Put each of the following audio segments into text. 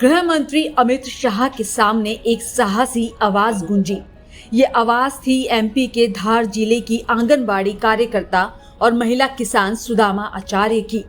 गृह मंत्री अमित शाह के सामने एक साहसी आवाज गूंजी। ये आवाज थी एमपी के धार जिले की आंगनबाड़ी कार्यकर्ता और महिला किसान सुदामा आचार्य की,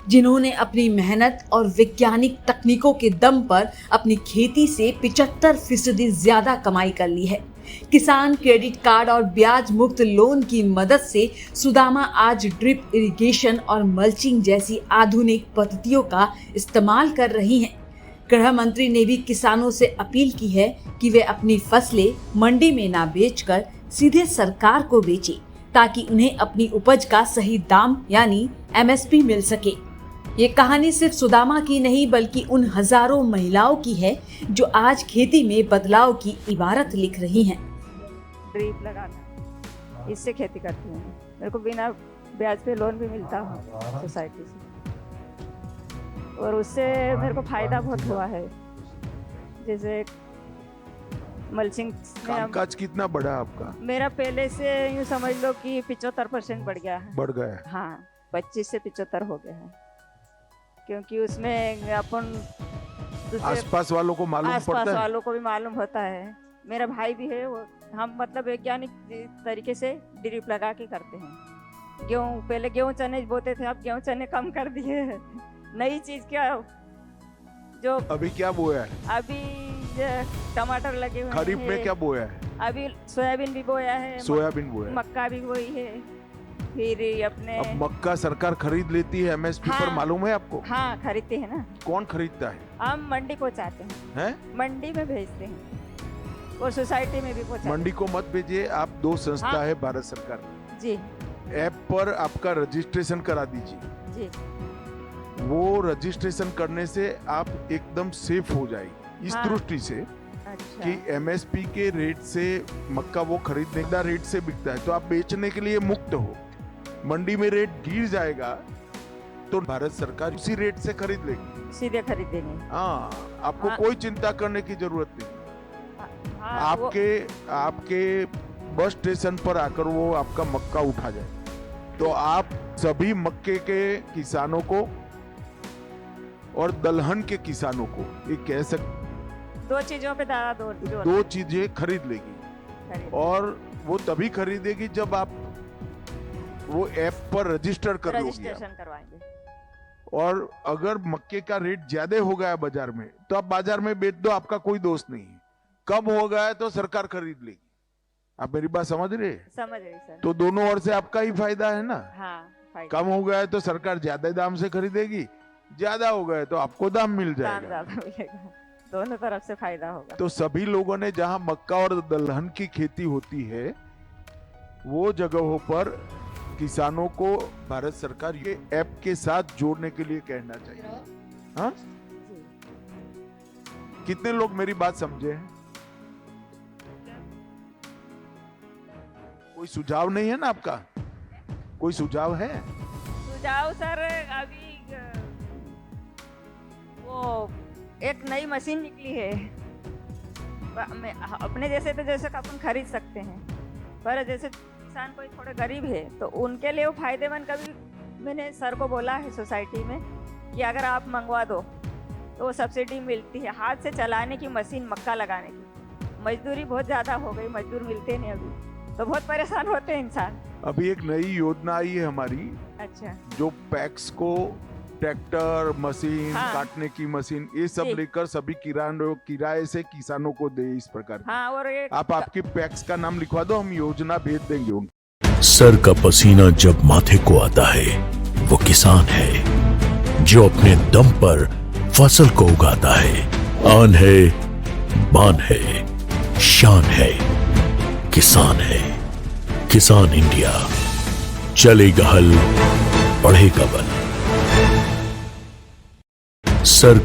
जिन्होंने अपनी मेहनत और वैज्ञानिक तकनीकों के दम पर अपनी खेती से 75% ज्यादा कमाई कर ली है। किसान क्रेडिट कार्ड और ब्याज मुक्त लोन की मदद से सुदामा आज ड्रिप इरिगेशन और मल्चिंग जैसी आधुनिक पद्धतियों का इस्तेमाल कर रही हैं। गृह मंत्री ने भी किसानों से अपील की है कि वे अपनी फसलें मंडी में ना बेचकर सीधे सरकार को बेचें, ताकि उन्हें अपनी उपज का सही दाम यानी एमएसपी मिल सके। ये कहानी सिर्फ सुदामा की नहीं बल्कि उन हजारों महिलाओं की है जो आज खेती में बदलाव की इबारत लिख रही हैं। ड्रिप लगाना, इससे खेती करती हूँ। मेरे को बिना ब्याज पे लोन भी मिलता है सोसाइटी से, और उससे मेरे को फायदा बहुत हुआ है। जैसे मल्चिंग कामकाज कितना बढ़ा आपका? मेरा पहले से यूँ समझ लो कि 75% बढ़ गया है। बढ़ गया है? हाँ, 25 से 75 हो गया है, क्योंकि उसमें अपन आसपास वालों को मालूम पड़ता है। आसपास वालों को भी मालूम होता है। मेरा भाई भी है, वो हम मतलब वैज्ञानिक तरीके से ड्रिप लगा के करते हैं। गेहूँ पहले गेहूँ चने बोते थे, अब गेहूँ चने कम कर दिए हैं। नई चीज क्या जो अभी क्या बोया है? अभी टमाटर लगे हुए हैं। खरीफ में क्या बोया है? अभी सोयाबीन भी बोया है, सोयाबीन बोया है, मक्का भी बोई है। फिर अपने अब मक्का सरकार खरीद लेती है एमएसपी पर, मालूम है आपको? हाँ, खरीदते हैं ना। कौन खरीदता है? हम मंडी पहुँचाते हैं, मंडी में भेजते हैं और सोसाइटी में भी पहुँचाते हैं। मंडी को मत भेजिए आप, दो संस्था है भारत सरकार जी। ऐप पर आपका रजिस्ट्रेशन करा दीजिए जी। वो रजिस्ट्रेशन करने से आप एकदम सेफ हो जाएगी इस दृष्टि से। अच्छा। कि एमएसपी के रेट से मक्का वो खरीदने का रेट से बिकता है, तो आप बेचने के लिए मुक्त हो। मंडी में रेट गिर जाएगा तो भारत सरकार उसी रेट से खरीद लेगी, सीधे खरीदेंगे। हाँ, आपको कोई चिंता करने की जरूरत नहीं। आपके बस स्टेशन पर आकर वो आपका मक्का उठा जाए, तो आप सभी मक्के के किसानों को और दलहन के किसानों को ये कह सकते, दो चीजों पे दो चीजें खरीद लेगी। और वो तभी खरीदेगी जब आप वो ऐप पर रजिस्टर करवाएंगे। और अगर मक्के का रेट ज्यादा हो गया बाजार में, तो आप बाजार में बेच दो, आपका कोई दोष नहीं है। कम हो गया है तो सरकार खरीद लेगी। आप मेरी बात समझ रहे? समझ रही सर। तो दोनों ओर से आपका ही फायदा है ना। हाँ, कम हो गया है तो सरकार ज्यादा दाम से खरीदेगी, ज्यादा हो गए तो आपको दाम मिल जाएगा। ज्यादा मिलेगा, दोनों तरफ से फायदा होगा। तो सभी लोगों ने जहां मक्का और दलहन की खेती होती है, वो जगहों पर किसानों को भारत सरकार ये ऐप के साथ जोड़ने के लिए कहना चाहिए। हाँ, कितने लोग मेरी बात समझे हैं? कोई सुझाव नहीं है ना आपका? कोई सुझाव है? सुझाव सर, अभी वो एक नई मशीन निकली है। अपने जैसे तो जैसे अपन खरीद सकते हैं, पर जैसे किसान कोई थोड़े गरीब है तो उनके लिए वो फायदेमंद। कभी मैंने सर को बोला है सोसाइटी में कि अगर आप मंगवा दो तो वो सब्सिडी मिलती है। हाथ से चलाने की मशीन मक्का लगाने की, मजदूरी बहुत ज़्यादा हो गई, मजदूर मिलते नहीं अभी, तो बहुत परेशान होते हैं इंसान। अभी एक नई योजना आई है हमारी। अच्छा। जो पैक्स को ट्रैक्टर मशीन, काटने की मशीन, ये सब लेकर सभी किराए से किसानों को दे इस प्रकार। हाँ, और आप आपकी पैक्स का नाम लिखवा दो, हम योजना भेज देंगे। सर का पसीना जब माथे को आता है, वो किसान है जो अपने दम पर फसल को उगाता है। आन है, बान है, शान है, किसान है। किसान इंडिया, चलेगा हल, बढ़ेगा बल। सर का